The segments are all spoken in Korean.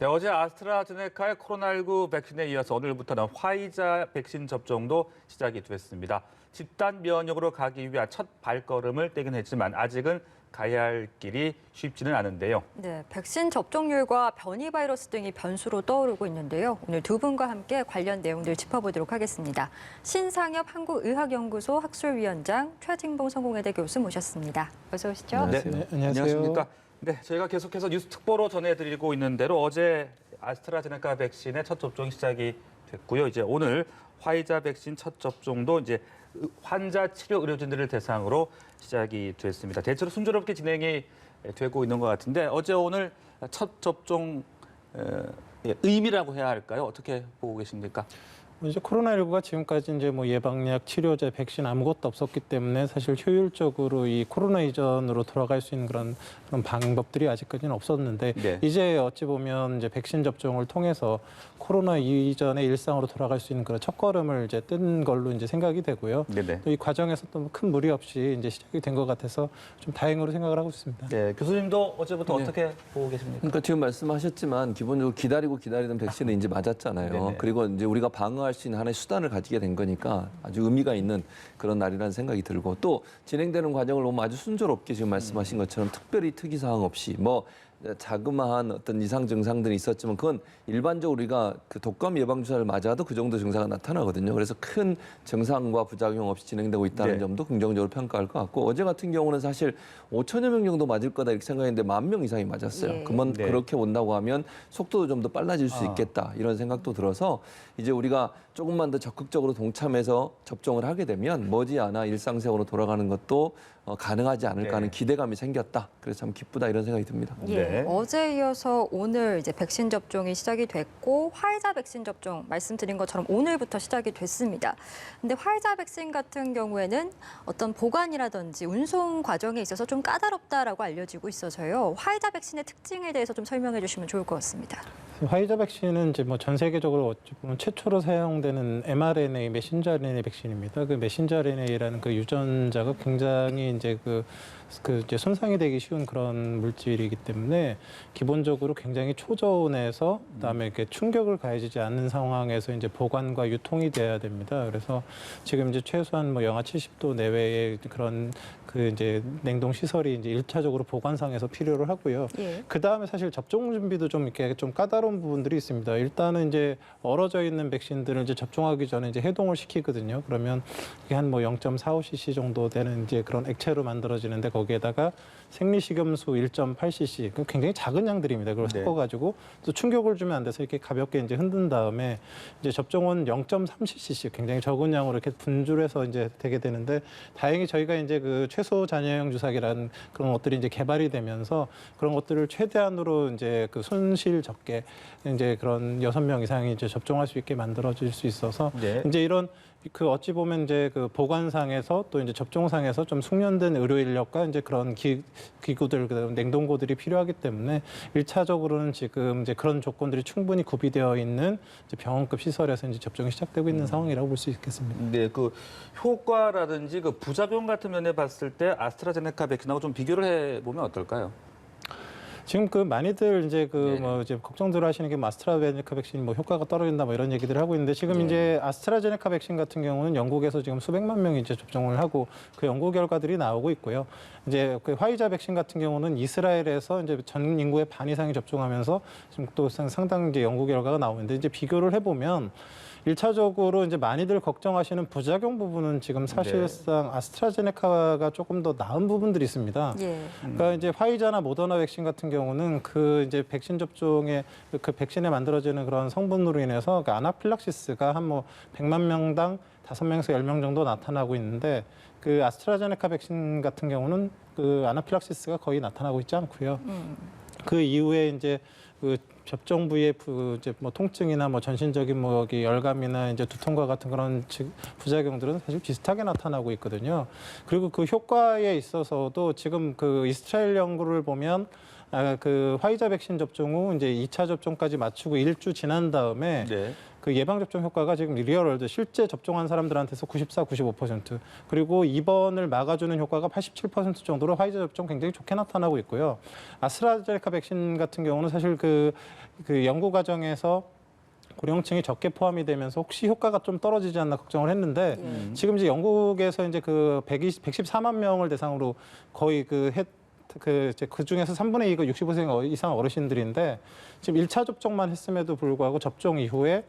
네, 어제 아스트라제네카의 코로나19 백신에 이어서 오늘부터는 화이자 백신 접종도 시작이 됐습니다. 집단 면역으로 가기 위한 첫 발걸음을 떼긴 했지만 아직은 가야 할 길이 쉽지는 않은데요. 네, 백신 접종률과 변이 바이러스 등이 변수로 떠오르고 있는데요. 오늘 두 분과 함께 관련 내용들 짚어보도록 하겠습니다. 신상엽 한국의학연구소 학술위원장, 최진봉 성공회대 교수 모셨습니다. 어서 오시죠. 안녕하세요. 네, 안녕하세요. 네, 저희가 계속해서 뉴스 특보로 전해드리고 있는 대로 어제 아스트라제네카 백신의 첫 접종이 시작이 됐고요. 이제 오늘 화이자 백신 첫 접종도 이제 환자 치료 의료진들을 대상으로 시작이 됐습니다. 대체로 순조롭게 진행이 되고 있는 것 같은데 어제 오늘 첫 접종 의미라고 해야 할까요? 어떻게 보고 계십니까? 이제 코로나19가 지금까지 이제 뭐 예방약, 치료제, 백신 아무것도 없었기 때문에 사실 효율적으로 이 코로나 이전으로 돌아갈 수 있는 그런 방법들이 아직까지는 없었는데 네. 이제 어찌 보면 이제 백신 접종을 통해서 코로나 이전의 일상으로 돌아갈 수 있는 그런 첫걸음을 이제 뜬 걸로 이제 생각이 되고요. 네네. 또 이 과정에서 또 큰 무리 없이 이제 시작이 된 것 같아서 좀 다행으로 생각을 하고 있습니다. 네, 교수님도 어제부터 네. 어떻게 보고 계십니까? 그러니까 지금 말씀하셨지만 기본적으로 기다리던 백신은 이제 맞았잖아요. 네네. 그리고 이제 우리가 방어할 수 있는 하나의 수단을 가지게 된 거니까 아주 의미가 있는 그런 날이라는 생각이 들고 또 진행되는 과정을 보면 아주 순조롭게 지금 말씀하신 것처럼 특별히 특이사항 없이 뭐 자그마한 어떤 이상 증상들이 있었지만 그건 일반적으로 우리가 그 독감 예방 주사를 맞아도 그 정도 증상이 나타나거든요. 그래서 큰 증상과 부작용 없이 진행되고 있다는 네. 점도 긍정적으로 평가할 것 같고 어제 같은 경우는 사실 5천여 명 정도 맞을 거다 이렇게 생각했는데 10,000명 이상이 맞았어요. 예. 그러면 네. 그렇게 온다고 하면 속도도 좀 더 빨라질 수 아. 있겠다 이런 생각도 들어서 이제 우리가 조금만 더 적극적으로 동참해서 접종을 하게 되면 머지않아 일상생활로 돌아가는 것도 가능하지 않을까 하는 네. 기대감이 생겼다. 그래서 참 기쁘다 이런 생각이 듭니다. 예, 네. 어제 이어서 오늘 이제 백신 접종이 시작이 됐고 화이자 백신 접종 말씀드린 것처럼 오늘부터 시작이 됐습니다. 근데 화이자 백신 같은 경우에는 어떤 보관이라든지 운송 과정에 있어서 좀 까다롭다라고 알려지고 있어서요. 화이자 백신의 특징에 대해서 좀 설명해 주시면 좋을 것 같습니다. 화이자 백신은 이제 뭐 전 세계적으로 어찌 보면 최초로 사용되는 mRNA 메신저 RNA 백신입니다. 그 메신저 RNA라는 그 유전자가 굉장히 이제 이제 손상이 되기 쉬운 그런 물질이기 때문에 기본적으로 굉장히 초저온에서 그다음에 이렇게 충격을 가해지지 않는 상황에서 이제 보관과 유통이 돼야 됩니다. 그래서 지금 이제 최소한 뭐 영하 70도 내외의 그런 그 이제 냉동 시설이 이제 1차적으로 보관상에서 필요를 하고요. 예. 그 다음에 사실 접종 준비도 좀 이렇게 좀 까다로운 부분들이 있습니다. 일단은 이제 얼어져 있는 백신들을 이제 접종하기 전에 이제 해동을 시키거든요. 그러면 이게 한 뭐 0.45cc 정도 되는 이제 그런 액체로 만들어지는데 거기에다가 생리식염수 1.8cc, 굉장히 작은 양들입니다. 그걸 네. 섞어가지고 또 충격을 주면 안 돼서 이렇게 가볍게 이제 흔든 다음에 이제 접종은 0.3cc, 굉장히 적은 양으로 이렇게 분줄해서 이제 되게 되는데 다행히 저희가 이제 그 최소 잔여형 주사기라는 그런 것들이 이제 개발이 되면서 그런 것들을 최대한으로 이제 그 손실 적게 이제 그런 6명 이상이 이제 접종할 수 있게 만들어질 수 있어서 네. 이제 이런 그 어찌 보면 이제 그 보관상에서 또 이제 접종상에서 좀 숙련된 의료 인력과 이제 그런 기구들, 그다음 냉동고들이 필요하기 때문에 1차적으로는 지금 이제 그런 조건들이 충분히 구비되어 있는 이제 병원급 시설에서 이제 접종이 시작되고 있는 상황이라고 볼 수 있겠습니다. 네, 그 효과라든지 그 부작용 같은 면에 봤을 때 아스트라제네카 백신하고 좀 비교를 해보면 어떨까요? 지금 그 많이들 이제 그 네. 뭐 이제 걱정들 하시는 게 아스트라제네카 백신이 뭐 효과가 떨어진다 뭐 이런 얘기들을 하고 있는데 지금 이제 아스트라제네카 백신 같은 경우는 영국에서 지금 수백만 명이 이제 접종을 하고 그 연구 결과들이 나오고 있고요. 이제 그 화이자 백신 같은 경우는 이스라엘에서 이제 전 인구의 반 이상이 접종하면서 지금 또 상당 이제 연구 결과가 나오는데 이제 비교를 해보면 1차적으로 이제 많이들 걱정하시는 부작용 부분은 지금 사실상 아스트라제네카가 조금 더 나은 부분들이 있습니다. 예. 그러니까 이제 화이자나 모더나 백신 같은 경우는 그 이제 백신 접종에 그 백신에 만들어지는 그런 성분으로 인해서 그 아나필락시스가 한 뭐 100만 명당 5명에서 10명 정도 나타나고 있는데 그 아스트라제네카 백신 같은 경우는 그 아나필락시스가 거의 나타나고 있지 않고요. 그 이후에 이제 그 접종 부위의 이제 뭐 통증이나 뭐 전신적인 뭐 열감이나 이제 두통과 같은 그런 부작용들은 사실 비슷하게 나타나고 있거든요. 그리고 그 효과에 있어서도 지금 그 이스라엘 연구를 보면 그 화이자 백신 접종 후 이제 2차 접종까지 마치고 1주 지난 다음에 네. 그 예방 접종 효과가 지금 리얼월드 실제 접종한 사람들한테서 94, 95% 그리고 입원을 막아주는 효과가 87% 정도로 화이자 접종 굉장히 좋게 나타나고 있고요. 아스트라제네카 백신 같은 경우는 사실 그 연구 과정에서 고령층이 적게 포함이 되면서 혹시 효과가 좀 떨어지지 않나 걱정을 했는데 지금 이제 영국에서 이제 그 114만 명을 대상으로 거의 그 중에서 3분의 2가 65세 이상 어르신들인데 지금 1차 접종만 했음에도 불구하고 접종 이후에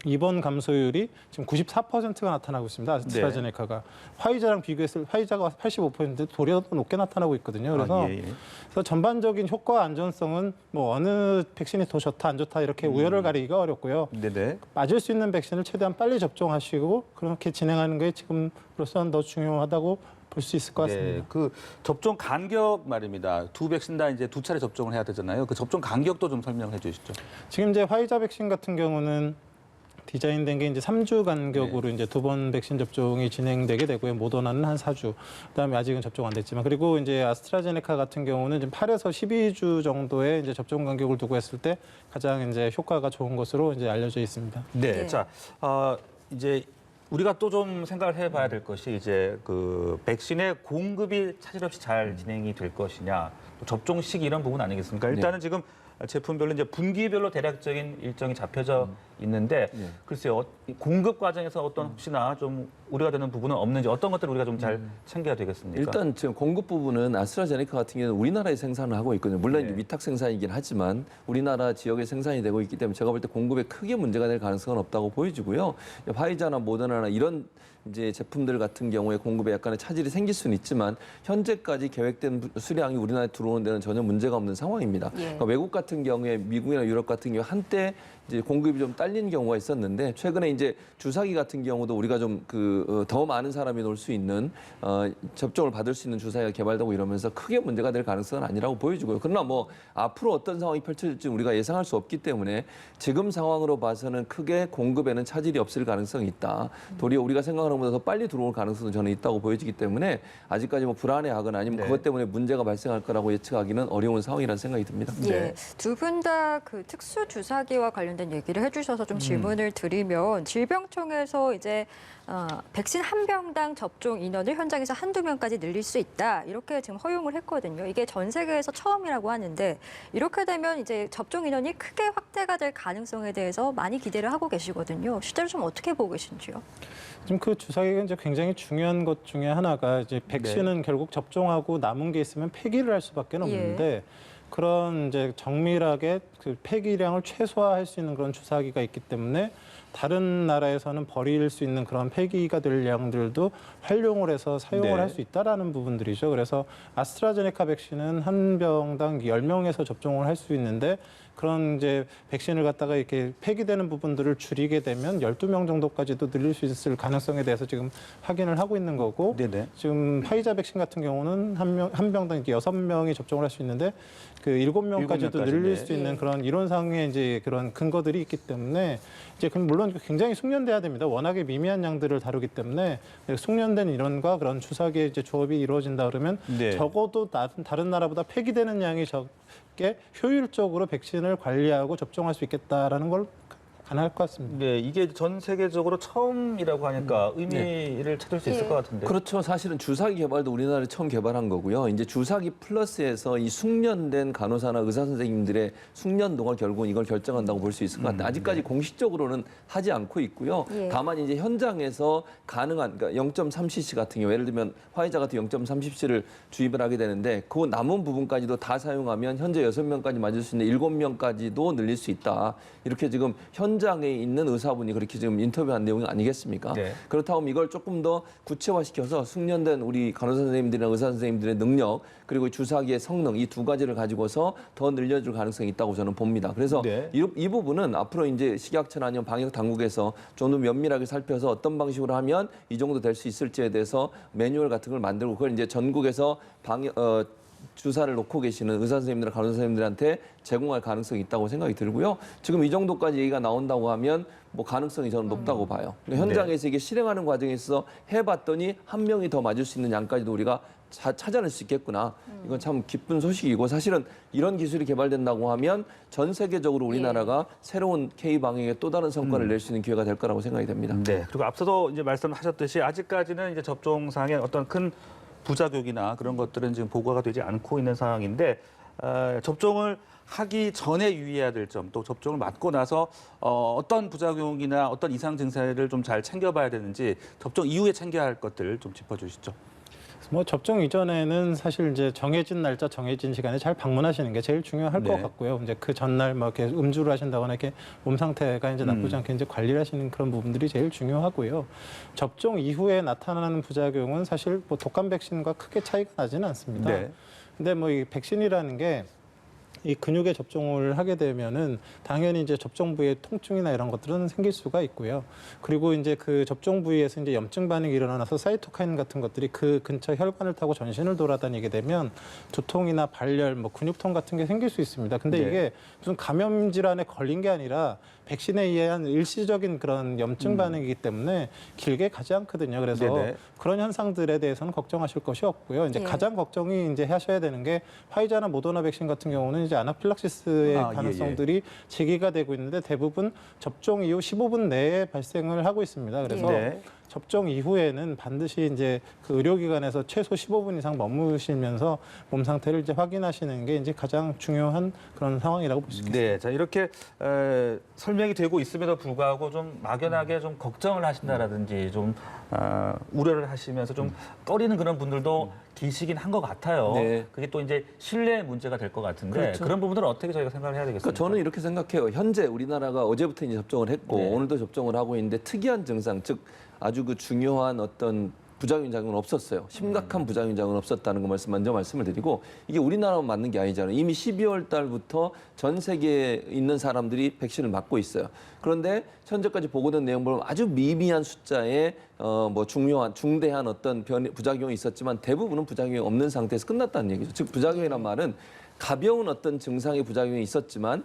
입원 감소율이 지금 94%가 나타나고 있습니다. 아스트라제네카가. 화이자랑 비교했을 때 화이자가 85% 도리어 더 높게 나타나고 있거든요. 그래서, 그래서 전반적인 효과 안전성은 뭐 어느 백신이 더 좋다 안 좋다 이렇게 우열을 가리기가 어렵고요. 네네. 맞을 수 있는 백신을 최대한 빨리 접종하시고 그렇게 진행하는 게 지금으로서는 더 중요하다고 볼 수 있을 것 같습니다. 네, 그 접종 간격 말입니다. 두 백신 다 이제 두 차례 접종을 해야 되잖아요. 그 접종 간격도 좀 설명해 주시죠. 지금 이제 화이자 백신 같은 경우는 디자인된 게 이제 3주 간격으로 이제 2번 백신 접종이 진행되게 되고요. 모더나는 한 4주. 그다음에 아직은 접종 안 됐지만 그리고 이제 아스트라제네카 같은 경우는 지금 8에서 12주 정도의 이제 접종 간격을 두고 했을 때 가장 이제 효과가 좋은 것으로 이제 알려져 있습니다. 네. 네. 자, 이제 우리가 또 좀 생각을 해봐야 될 것이 이제 그 백신의 공급이 차질 없이 잘 진행이 될 것이냐, 또 접종 시기 이런 부분 아니겠습니까? 일단은 지금 제품별로 이제 분기별로 대략적인 일정이 잡혀져 있는데 글쎄요, 공급 과정에서 어떤 혹시나 좀 우려가 되는 부분은 없는지 어떤 것들을 우리가 좀 잘 챙겨야 되겠습니까? 일단 지금 공급 부분은 아스트라제네카 같은 경우는 우리나라에 생산을 하고 있거든요. 물론 네. 이제 위탁 생산이긴 하지만 우리나라 지역에 생산이 되고 있기 때문에 제가 볼 때 공급에 크게 문제가 될 가능성은 없다고 보여지고요. 화이자나 모더나나 이런 이제 제품들 같은 경우에 공급에 약간의 차질이 생길 수는 있지만 현재까지 계획된 수량이 우리나라에 들어오는 데는 전혀 문제가 없는 상황입니다. 그러니까 외국 같은 경우에 미국이나 유럽 같은 경우에 한때 이제 공급이 좀 딸린 경우가 있었는데 최근에 이제 주사기 같은 경우도 우리가 좀 더 많은 사람이 놓을 수 있는 접종을 받을 수 있는 주사기가 개발되고 이러면서 크게 문제가 될 가능성은 아니라고 보여지고요. 그러나 뭐 앞으로 어떤 상황이 펼쳐질지 우리가 예상할 수 없기 때문에 지금 상황으로 봐서는 크게 공급에는 차질이 없을 가능성이 있다. 도리어 우리가 생각하는 것보다 더 빨리 들어올 가능성도 저는 있다고 보여지기 때문에 아직까지 뭐 불안해하거나 아니면 그것 때문에 문제가 발생할 거라고 예측하기는 어려운 상황이라는 생각이 듭니다. 예, 두 분 다 그 특수 주사기와 관련된 얘기를 해주셔서 좀 질문을 드리면 질병청에서 이제 백신 한 병당 접종 인원을 현장에서 한두 명까지 늘릴 수 있다 이렇게 지금 허용을 했거든요. 이게 전 세계에서 처음이라고 하는데 이렇게 되면 이제 접종 인원이 크게 확대가 될 가능성에 대해서 많이 기대를 하고 계시거든요. 실제로 좀 어떻게 보고 계신지요? 지금 그 주사기가 이제 굉장히 중요한 것 중에 하나가 이제 백신은 결국 접종하고 남은 게 있으면 폐기를 할 수밖에 없는데 그런 이제 정밀하게 그 폐기량을 최소화할 수 있는 그런 주사기가 있기 때문에 다른 나라에서는 버릴 수 있는 그런 폐기가 될 양들도 활용을 해서 사용을 할 수 있다라는 부분들이죠. 그래서 아스트라제네카 백신은 한 병당 10명에서 접종을 할 수 있는데 그런 이제 백신을 갖다가 이렇게 폐기되는 부분들을 줄이게 되면 12명 정도까지도 늘릴 수 있을 가능성에 대해서 지금 확인을 하고 있는 거고 지금 화이자 백신 같은 경우는 한 병당 이렇게 6명이 접종을 할 수 있는데 그 7명까지도 늘릴 수 있는 그런 이론상의 이제 그런 근거들이 있기 때문에 이제 물론 굉장히 숙련돼야 됩니다. 워낙에 미미한 양들을 다루기 때문에 숙련된 이론과 그런 주사기의 이제 조합이 이루어진다 그러면 적어도 다른 나라보다 폐기되는 양이 적게 효율적으로 백신을 관리하고 접종할 수 있겠다라는 걸 가능할 것 같습니다. 네, 이게 전 세계적으로 처음이라고 하니까 의미를 찾을 수 있을 것 같은데. 그렇죠. 사실은 주사기 개발도 우리나라에 처음 개발한 거고요. 이제 주사기 플러스에서 이 숙련된 간호사나 의사 선생님들의 숙련도가 결국은 이걸 결정한다고 볼 수 있을 것 같아요. 아직까지 공식적으로는 하지 않고 있고요. 다만 이제 현장에서 가능한 그러니까 0.3cc 같은 경우 예를 들면 화이자 같은 0.3cc를 주입을 하게 되는데 그 남은 부분까지도 다 사용하면 현재 6명까지 맞을 수 있는 7명까지도 늘릴 수 있다. 이렇게 지금 현장에 있는 의사분이 그렇게 지금 인터뷰한 내용이 아니겠습니까? 그렇다면 이걸 조금 더 구체화시켜서 숙련된 우리 간호사 선생님들이나 의사 선생님들의 능력 그리고 주사기의 성능 이 두 가지를 가지고서 더 늘려줄 가능성이 있다고 저는 봅니다. 그래서 이 부분은 앞으로 이제 식약처나 아니면 방역 당국에서 좀 더 면밀하게 살펴서 어떤 방식으로 하면 이 정도 될 수 있을지에 대해서 매뉴얼 같은 걸 만들고 그걸 이제 전국에서 주사를 놓고 계시는 의사 선생님들, 간호사 선생님들한테 제공할 가능성이 있다고 생각이 들고요. 지금 이 정도까지 얘기가 나온다고 하면 뭐 가능성이 저는 높다고 봐요. 현장에서 이게 실행하는 과정에 있어서 해봤더니 한 명이 더 맞을 수 있는 양까지도 우리가 찾아낼 수 있겠구나. 이건 참 기쁜 소식이고 사실은 이런 기술이 개발된다고 하면 전 세계적으로 우리나라가 새로운 K 방역의 또 다른 성과를 낼 수 있는 기회가 될 거라고 생각이 됩니다. 네. 그리고 앞서도 이제 말씀하셨듯이 아직까지는 이제 접종상의 어떤 큰 부작용이나 그런 것들은 지금 보고가 되지 않고 있는 상황인데 접종을 하기 전에 유의해야 될 점, 또 접종을 맞고 나서 어떤 부작용이나 어떤 이상 증세를 좀 잘 챙겨봐야 되는지 접종 이후에 챙겨야 할 것들 좀 짚어주시죠. 뭐 접종 이전에는 사실 이제 정해진 날짜, 정해진 시간에 잘 방문하시는 게 제일 중요할 것 네. 같고요. 이제 그 전날 뭐 이렇게 음주를 하신다거나 이렇게 몸 상태가 이제 나쁘지 않게 이제 관리를 하시는 그런 부분들이 제일 중요하고요. 접종 이후에 나타나는 부작용은 사실 뭐 독감 백신과 크게 차이가 나지는 않습니다. 네. 근데 뭐 이 백신이라는 게 이 근육에 접종을 하게 되면은 당연히 이제 접종 부위에 통증이나 이런 것들은 생길 수가 있고요. 그리고 이제 그 접종 부위에서 이제 염증 반응이 일어나서 사이토카인 같은 것들이 그 근처 혈관을 타고 전신을 돌아다니게 되면 두통이나 발열, 뭐 근육통 같은 게 생길 수 있습니다. 근데 네. 이게 무슨 감염 질환에 걸린 게 아니라 백신에 의한 일시적인 그런 염증 반응이기 때문에 길게 가지 않거든요. 그래서 네네. 그런 현상들에 대해서는 걱정하실 것이 없고요. 이제 예. 가장 걱정이 이제 하셔야 되는 게 화이자나 모더나 백신 같은 경우는 이제 아나필락시스의 아, 예, 가능성들이 제기가 되고 있는데 대부분 접종 이후 15분 내에 발생을 하고 있습니다. 그래서 네. 접종 이후에는 반드시 이제 그 의료기관에서 최소 15분 이상 머무시면서 몸 상태를 이제 확인하시는 게 이제 가장 중요한 그런 상황이라고 볼 수 있습니다. 네, 자 이렇게 설명이 되고 있음에도 불구하고 좀 막연하게 좀 걱정을 하신다라든지 좀 우려를 하시면서 좀 꺼리는 그런 분들도 계시긴 한 것 같아요. 네. 그게 또 이제 신뢰의 문제가 될 것 같은데 그렇죠. 그런 부분들은 어떻게 저희가 생각을 해야 되겠습니까? 그러니까 저는 이렇게 생각해요. 현재 우리나라가 어제부터 이제 접종을 했고 네. 오늘도 접종을 하고 있는데 특이한 증상, 즉 아주 그 중요한 어떤 부작용은 없었어요. 심각한 부작용은 없었다는 거 먼저 말씀을 드리고 이게 우리나라만 맞는 게 아니잖아요. 이미 12월 달부터 전 세계에 있는 사람들이 백신을 맞고 있어요. 그런데 현재까지 보고된 내용 보면 아주 미미한 숫자의 뭐 중대한 어떤 부작용이 있었지만 대부분은 부작용이 없는 상태에서 끝났다는 얘기죠. 즉 부작용이란 말은 가벼운 어떤 증상의 부작용이 있었지만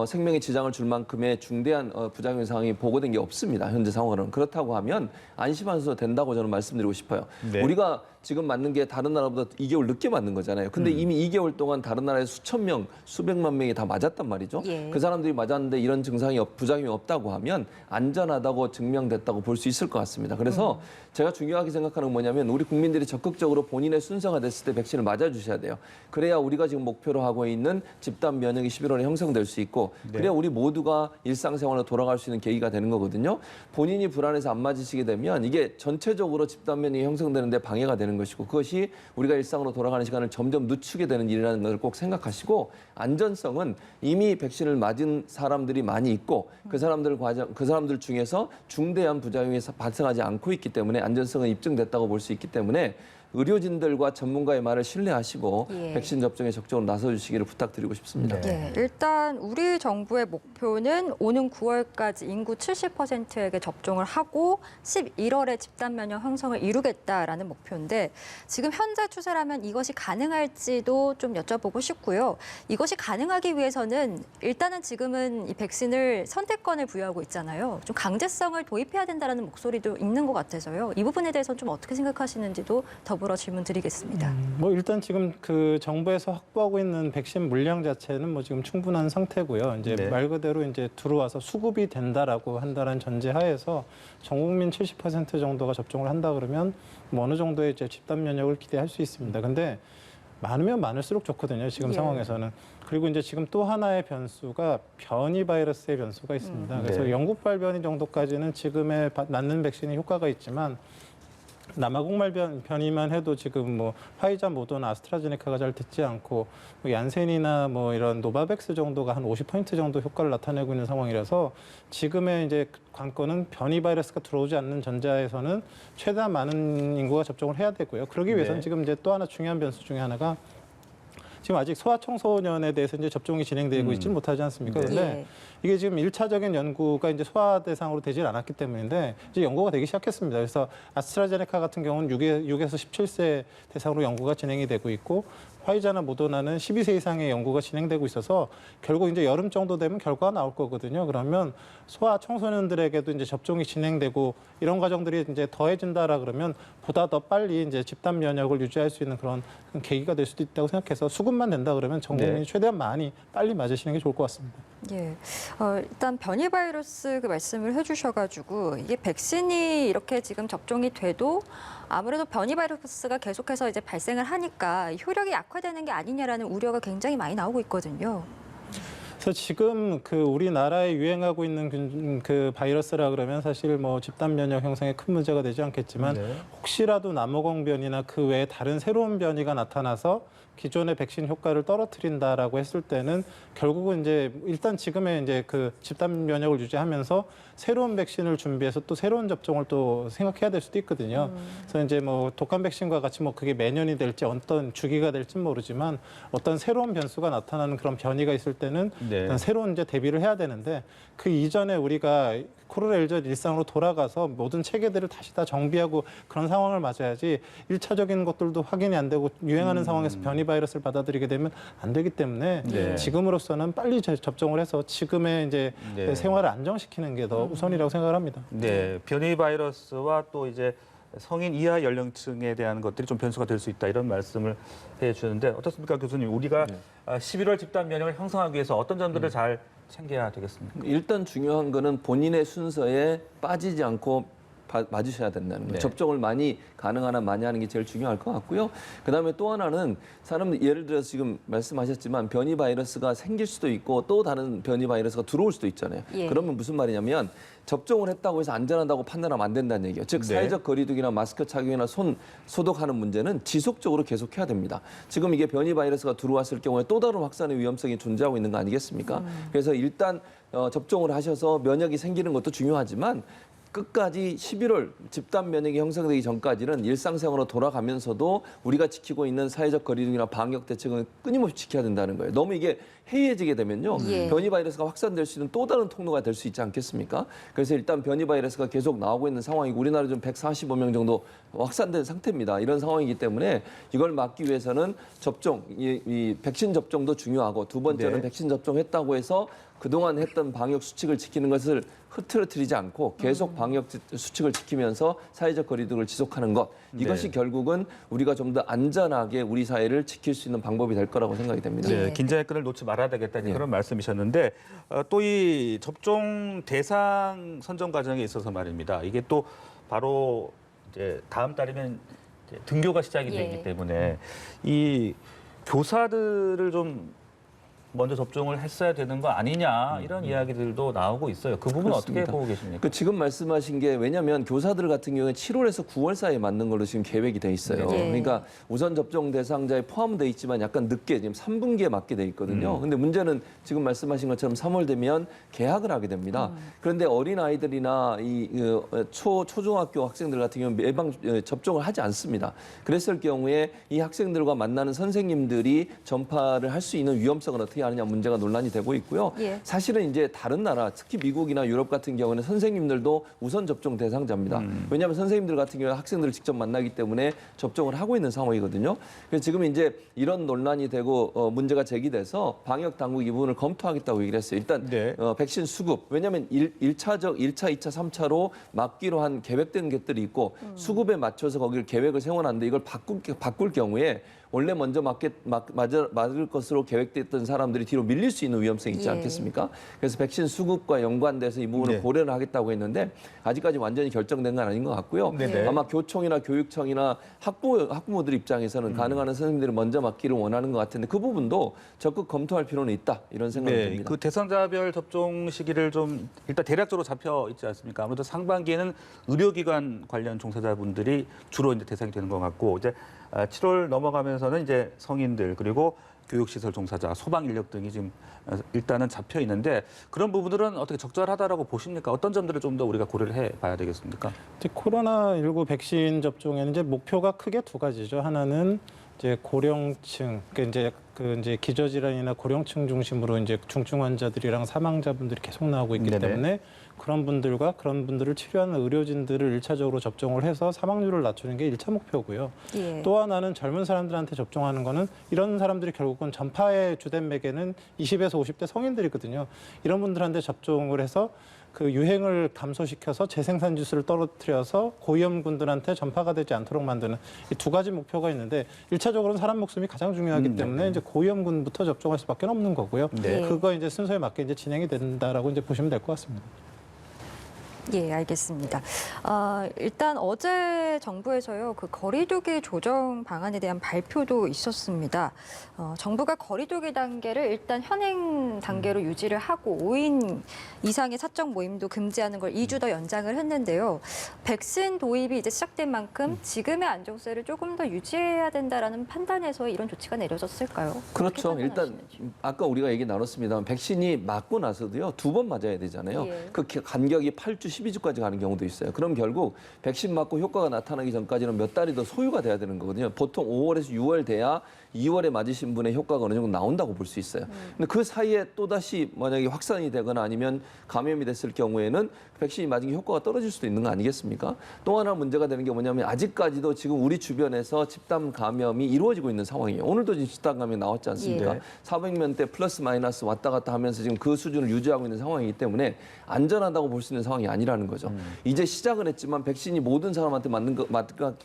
생명에 지장을 줄 만큼의 중대한 부작용 상황이 보고된 게 없습니다. 현재 상황으로는. 그렇다고 하면 안심하셔도 된다고 저는 말씀드리고 싶어요. 네. 우리가 지금 맞는 게 다른 나라보다 2개월 늦게 맞는 거잖아요. 근데 이미 2개월 동안 다른 나라에서 수천 명, 수백만 명이 다 맞았단 말이죠. 예. 그 사람들이 맞았는데 이런 부작용이 없다고 하면 안전하다고 증명됐다고 볼 수 있을 것 같습니다. 그래서 제가 중요하게 생각하는 건 뭐냐면 우리 국민들이 적극적으로 본인의 순서가 됐을 때 백신을 맞아주셔야 돼요. 그래야 우리가 지금 목표로 하고 있는 집단 면역이 11월에 형성될 수 있고 그래야 우리 모두가 일상생활로 돌아갈 수 있는 계기가 되는 거거든요. 본인이 불안해서 안 맞으시게 되면 이게 전체적으로 집단 면역이 형성되는데 방해가 되는 것이고 그것이 우리가 일상으로 돌아가는 시간을 점점 늦추게 되는 일이라는 걸 꼭 생각하시고 안전성은 이미 백신을 맞은 사람들이 많이 있고 그 사람들 중에서 중대한 부작용이 발생하지 않고 있기 때문에 안전성은 입증됐다고 볼 수 있기 때문에 의료진들과 전문가의 말을 신뢰하시고 예. 백신 접종에 적극적으로 나서주시기를 부탁드리고 싶습니다. 네. 예, 일단 우리 정부의 목표는 오는 9월까지 인구 70%에게 접종을 하고 11월에 집단 면역 형성을 이루겠다라는 목표인데 지금 현재 추세라면 이것이 가능할지도 좀 여쭤보고 싶고요. 이것이 가능하기 위해서는 일단은 지금은 이 백신을 선택권을 부여하고 있잖아요. 좀 강제성을 도입해야 된다는 목소리도 있는 것 같아서요. 이 부분에 대해서는 좀 어떻게 생각하시는지도 더불어 질문 드리겠습니다. 뭐 일단 지금 그 정부에서 확보하고 있는 백신 물량 자체는 뭐 지금 충분한 상태고요. 이제 네. 말 그대로 이제 들어와서 수급이 된다라고 한다는 전제하에서 전 국민 70% 정도가 접종을 한다 그러면 뭐 어느 정도의 이제 집단 면역을 기대할 수 있습니다. 근데 많으면 많을수록 좋거든요. 지금 예. 상황에서는. 그리고 이제 지금 또 하나의 변수가 변이 바이러스의 변수가 있습니다. 그래서 네. 영국 발변이 정도까지는 지금의 맞는 백신이 효과가 있지만 남아공말 변이만 해도 지금 뭐 화이자, 모더나, 아스트라제네카가 잘 듣지 않고 뭐 얀센이나 뭐 이런 노바백스 정도가 한 50% 정도 효과를 나타내고 있는 상황이라서 지금의 이제 관건은 변이 바이러스가 들어오지 않는 전자에서는 최대한 많은 인구가 접종을 해야 되고요. 그러기 위해서는 네. 지금 이제 또 하나 중요한 변수 중에 하나가 지금 아직 소아청소년에 대해서 이제 접종이 진행되고 있지는 못하지 않습니까? 네. 그런데 예. 이게 지금 1차적인 연구가 이제 소아 대상으로 되질 않았기 때문인데 이제 연구가 되기 시작했습니다. 그래서 아스트라제네카 같은 경우는 6에서 17세 대상으로 연구가 진행이 되고 있고 화이자나 모더나는 12세 이상의 연구가 진행되고 있어서 결국 이제 여름 정도 되면 결과가 나올 거거든요. 그러면 소아 청소년들에게도 이제 접종이 진행되고 이런 과정들이 이제 더해진다라 그러면 보다 더 빨리 이제 집단 면역을 유지할 수 있는 그런 계기가 될 수도 있다고 생각해서 수급만 된다 그러면 전 국민이 네. 최대한 많이 빨리 맞으시는 게 좋을 것 같습니다. 예, 일단 변이 바이러스 그 말씀을 해주셔가지고 이게 백신이 이렇게 지금 접종이 돼도 아무래도 변이 바이러스가 계속해서 이제 발생을 하니까 효력이 약화되는 게 아니냐라는 우려가 굉장히 많이 나오고 있거든요. 그래서 지금 그 우리나라에 유행하고 있는 그 바이러스라 그러면 사실 뭐 집단 면역 형성에 큰 문제가 되지 않겠지만 네. 혹시라도 남아공 변이나 그 외에 다른 새로운 변이가 나타나서 기존의 백신 효과를 떨어뜨린다라고 했을 때는 결국은 이제 일단 지금의 이제 그 집단 면역을 유지하면서 새로운 백신을 준비해서 또 새로운 접종을 또 생각해야 될 수도 있거든요. 그래서 이제 뭐 독감 백신과 같이 뭐 그게 매년이 될지 어떤 주기가 될지 모르지만 어떤 새로운 변수가 나타나는 그런 변이가 있을 때는 네. 일단 새로운 이제 대비를 해야 되는데 그 이전에 우리가 코로나19 일상으로 돌아가서 모든 체계들을 다시 다 정비하고 그런 상황을 맞아야지 1차적인 것들도 확인이 안 되고 유행하는 상황에서 변이 바이러스를 받아들이게 되면 안 되기 때문에 네. 지금으로서는 빨리 접종을 해서 지금의 이제 네. 생활을 안정시키는 게 더 우선이라고 생각을 합니다. 네, 변이 바이러스와 또 이제 성인 이하 연령층에 대한 것들이 좀 변수가 될 수 있다 이런 말씀을 해주셨는데 어떻습니까, 교수님? 우리가 11월 집단 면역을 형성하기 위해서 어떤 점들을 잘 챙겨야 되겠습니까? 일단 중요한 거는 본인의 순서에 빠지지 않고 맞으셔야 된다는 거예요. 네. 접종을 많이 가능한 한 많이 하는 게 제일 중요할 것 같고요. 그다음에 또 하나는 사람들 예를 들어서 지금 말씀하셨지만 변이 바이러스가 생길 수도 있고 또 다른 변이 바이러스가 들어올 수도 있잖아요. 예. 그러면 무슨 말이냐면 접종을 했다고 해서 안전하다고 판단하면 안 된다는 얘기예요. 즉 네. 사회적 거리두기나 마스크 착용이나 손 소독하는 문제는 지속적으로 계속해야 됩니다. 지금 이게 변이 바이러스가 들어왔을 경우에 또 다른 확산의 위험성이 존재하고 있는 거 아니겠습니까? 그래서 일단 접종을 하셔서 면역이 생기는 것도 중요하지만 끝까지 11월 집단 면역이 형성되기 전까지는 일상생활로 돌아가면서도 우리가 지키고 있는 사회적 거리두기나 방역 대책은 끊임없이 지켜야 된다는 거예요. 너무 이게 해이해지게 되면요. 예. 변이 바이러스가 확산될 수 있는 또 다른 통로가 될 수 있지 않겠습니까? 그래서 일단 변이 바이러스가 계속 나오고 있는 상황이고 우리나라 좀 145명 정도 확산된 상태입니다. 이런 상황이기 때문에 이걸 막기 위해서는 접종, 이 백신 접종도 중요하고 두 번째는 네. 백신 접종했다고 해서 그동안 했던 방역 수칙을 지키는 것을 흐트러뜨리지 않고 계속 방역 수칙을 지키면서 사회적 거리두기를 지속하는 것. 이것이 네. 결국은 우리가 좀 더 안전하게 우리 사회를 지킬 수 있는 방법이 될 거라고 생각이 됩니다. 네, 예. 긴장의 끈을 놓지 말아야 되겠다는 예. 그런 말씀이셨는데 또 이 접종 대상 선정 과정에 있어서 말입니다. 이게 또 바로 이제 다음 달이면 이제 등교가 시작이 예. 되기 때문에 이 교사들을 좀 먼저 접종을 했어야 되는 거 아니냐 이런 이야기들도 나오고 있어요. 그 부분은 어떻게 그렇습니다. 보고 계십니까? 그 지금 말씀하신 게 왜냐하면 교사들 같은 경우에 7월에서 9월 사이에 맞는 걸로 지금 계획이 돼 있어요. 네. 그러니까 우선 접종 대상자에 포함돼 있지만 약간 늦게 지금 3분기에 맞게 돼 있거든요. 근데 문제는 지금 말씀하신 것처럼 3월 되면 개학을 하게 됩니다. 그런데 어린 아이들이나 이 초중학교 학생들 같은 경우는 예방 접종을 하지 않습니다. 그랬을 경우에 이 학생들과 만나는 선생님들이 전파를 할 수 있는 위험성을 어떻게 하느냐 문제가 논란이 되고 있고요. 예. 사실은 이제 다른 나라, 특히 미국이나 유럽 같은 경우는 선생님들도 우선 접종 대상자입니다. 왜냐하면 선생님들 같은 경우에 학생들을 직접 만나기 때문에 접종을 하고 있는 상황이거든요. 그래서 지금 이제 이런 논란이 되고 문제가 제기돼서 방역 당국이 이 부분을 검토하겠다고 얘기를 했어요. 일단 네. 백신 수급, 왜냐하면 1차, 2차, 3차로 맞기로 한 계획된 것들이 있고 수급에 맞춰서 거기를 계획을 세워놨는데 이걸 바꿀 경우에 원래 먼저 맞을 것으로 계획됐던 사람들이 뒤로 밀릴 수 있는 위험성이 있지 예. 않겠습니까? 그래서 백신 수급과 연관돼서 이 부분을 네. 고려를 하겠다고 했는데 아직까지 완전히 결정된 건 아닌 것 같고요. 네네. 아마 교총이나 교육청이나 학부모들 입장에서는 가능한 한 선생님들이 먼저 맞기를 원하는 것 같은데 그 부분도 적극 검토할 필요는 있다 이런 생각이 네, 듭니다. 그 대상자별 접종 시기를 좀 일단 대략적으로 잡혀 있지 않습니까? 아무래도 상반기에는 의료기관 관련 종사자분들이 주로 이제 대상이 되는 것 같고 이제 7월 넘어가면서는 이제 성인들 그리고 교육시설 종사자, 소방 인력 등이 지금 일단은 잡혀 있는데 그런 부분들은 어떻게 적절하다라고 보십니까? 어떤 점들을 좀 더 우리가 고려를 해봐야 되겠습니까? 이제 코로나19 백신 접종에는 이제 목표가 크게 두 가지죠. 하나는 이제 고령층, 그러니까 이제 그 이제 기저질환이나 고령층 중심으로 이제 중증 환자들이랑 사망자분들이 계속 나오고 있기 네네. 때문에 그런 분들과 그런 분들을 치료하는 의료진들을 일차적으로 접종을 해서 사망률을 낮추는 게 1차 목표고요. 예. 또 하나는 젊은 사람들한테 접종하는 거는 이런 사람들이 결국은 전파의 주된 매개는 20에서 50대 성인들이거든요. 이런 분들한테 접종을 해서 그 유행을 감소시켜서 재생산 지수를 떨어뜨려서 고위험군들한테 전파가 되지 않도록 만드는 이 두 가지 목표가 있는데 일차적으로는 사람 목숨이 가장 중요하기 때문에 이제 고위험군부터 접종할 수밖에 없는 거고요. 네. 그거 이제 순서에 맞게 이제 진행이 된다라고 이제 보시면 될 것 같습니다. 예, 알겠습니다. 일단 어제 정부에서요, 그 거리두기 조정 방안에 대한 발표도 있었습니다. 정부가 거리두기 단계를 일단 현행 단계로 유지를 하고 5인 이상의 사적 모임도 금지하는 걸 2주 더 연장을 했는데요. 백신 도입이 이제 시작된 만큼 지금의 안정세를 조금 더 유지해야 된다라는 판단에서 이런 조치가 내려졌을까요? 그렇죠. 어떻게 일단 판단하시는지. 아까 우리가 얘기 나눴습니다만 백신이 맞고 나서도요 2번 맞아야 되잖아요. 예. 그 간격이 8주, 12주까지 가는 경우도 있어요. 그럼 결국 백신 맞고 효과가 나타나기 전까지는 몇 달이 더 소요가 돼야 되는 거거든요. 보통 5월에서 6월 돼야 2월에 맞으신 분의 효과가 어느 정도 나온다고 볼 수 있어요. 근데 그 사이에 또다시 만약에 확산이 되거나 아니면 감염이 됐을 경우에는 백신이 맞은 게 효과가 떨어질 수도 있는 거 아니겠습니까? 또 하나 문제가 되는 게 뭐냐면 아직까지도 지금 우리 주변에서 집단 감염이 이루어지고 있는 상황이에요. 오늘도 지금 집단 감염이 나왔지 않습니까? 예. 400명대 플러스 마이너스 왔다 갔다 하면서 지금 그 수준을 유지하고 있는 상황이기 때문에 안전하다고 볼 수 있는 상황이 아니라는 거죠. 이제 시작은 했지만 백신이 모든 사람한테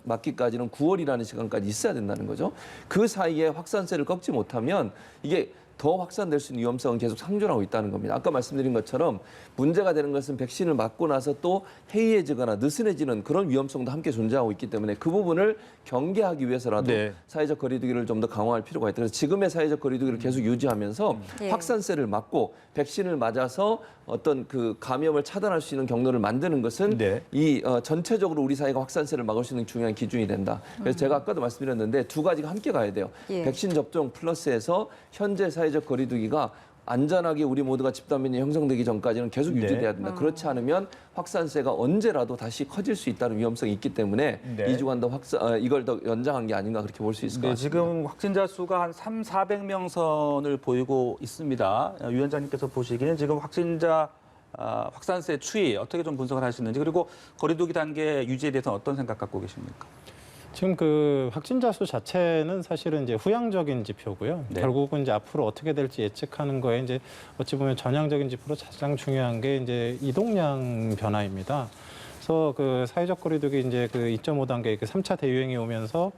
맞기까지는 9월이라는 시간까지 있어야 된다는 거죠. 그 사이에 확산세를 꺾지 못하면 이게 더 확산될 수 있는 위험성은 계속 상존하고 있다는 겁니다. 아까 말씀드린 것처럼 문제가 되는 것은 백신을 맞고 나서 또 해이해지거나 느슨해지는 그런 위험성도 함께 존재하고 있기 때문에 그 부분을 경계하기 위해서라도 네. 사회적 거리두기를 좀 더 강화할 필요가 있다. 그래서 지금의 사회적 거리두기를 계속 유지하면서 예. 확산세를 막고 백신을 맞아서 어떤 그 감염을 차단할 수 있는 경로를 만드는 것은 네. 이 전체적으로 우리 사회가 확산세를 막을 수 있는 중요한 기준이 된다. 그래서 제가 아까도 말씀드렸는데 두 가지가 함께 가야 돼요. 예. 백신 접종 플러스해서 현재 사회적 거리두기가 안전하게 우리 모두가 집단 면역이 형성되기 전까지는 계속 네. 유지돼야 된다. 그렇지 않으면 확산세가 언제라도 다시 커질 수 있다는 위험성이 있기 때문에 네. 2주간 더 이걸 더 연장한 게 아닌가 그렇게 볼 수 있을 것 네, 같습니다. 지금 확진자 수가 한 400명 선을 보이고 있습니다. 위원장님께서 보시기에는 지금 확진자 확산세 추이 어떻게 좀 분석을 하시는지 그리고 거리두기 단계 유지에 대해서 어떤 생각 갖고 계십니까? 지금 그 확진자 수 자체는 사실은 이제 후향적인 지표고요. 네. 결국은 이제 앞으로 어떻게 될지 예측하는 거에 이제 어찌 보면 전향적인 지표로 가장 중요한 게 이제 이동량 변화입니다. 그래서 그 사회적 거리두기 이제 그 2.5단계 그 3차 대유행이 오면서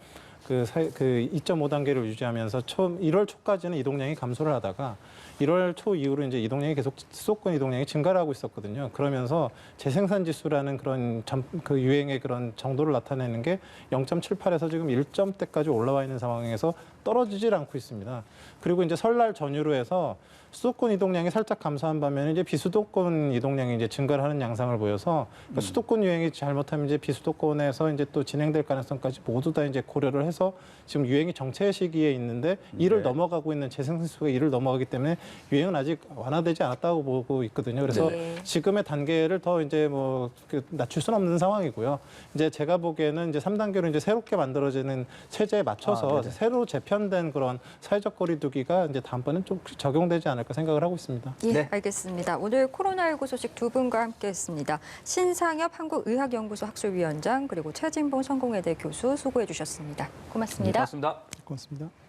그 2.5단계를 유지하면서 처음 1월 초까지는 이동량이 감소를 하다가 1월 초 이후로 이제 이동량이 계속 수도권 이동량이 증가를 하고 있었거든요. 그러면서 재생산 지수라는 그런 그 유행의 그런 정도를 나타내는 게 0.78에서 지금 1점대까지 올라와 있는 상황에서 떨어지질 않고 있습니다. 그리고 이제 설날 전후로 해서 수도권 이동량이 살짝 감소한 반면에 이제 비수도권 이동량이 이제 증가를 하는 양상을 보여서 그러니까 수도권 유행이 잘못하면 이제 비수도권에서 이제 또 진행될 가능성까지 모두 다 이제 고려를 해서 지금 유행이 정체 시기에 있는데 이를 네. 넘어가고 있는 재생산수가 이를 넘어가기 때문에 유행은 아직 완화되지 않았다고 보고 있거든요. 그래서 네. 지금의 단계를 더 이제 뭐 낮출 수는 없는 상황이고요. 이제 제가 보기에는 이제 3단계로 이제 새롭게 만들어지는 체제에 맞춰서 네네. 새로 재편된 그런 사회적 거리두기가 이제 다음번엔 좀 적용되지 않을까 생각을 하고 있습니다. 예, 네. 알겠습니다. 오늘 코로나19 소식 두 분과 함께했습니다. 신상엽 한국의학연구소 학술위원장 그리고 최진봉 성공회대 교수 수고해 주셨습니다. 고맙습니다. 고맙습니다. 고맙습니다.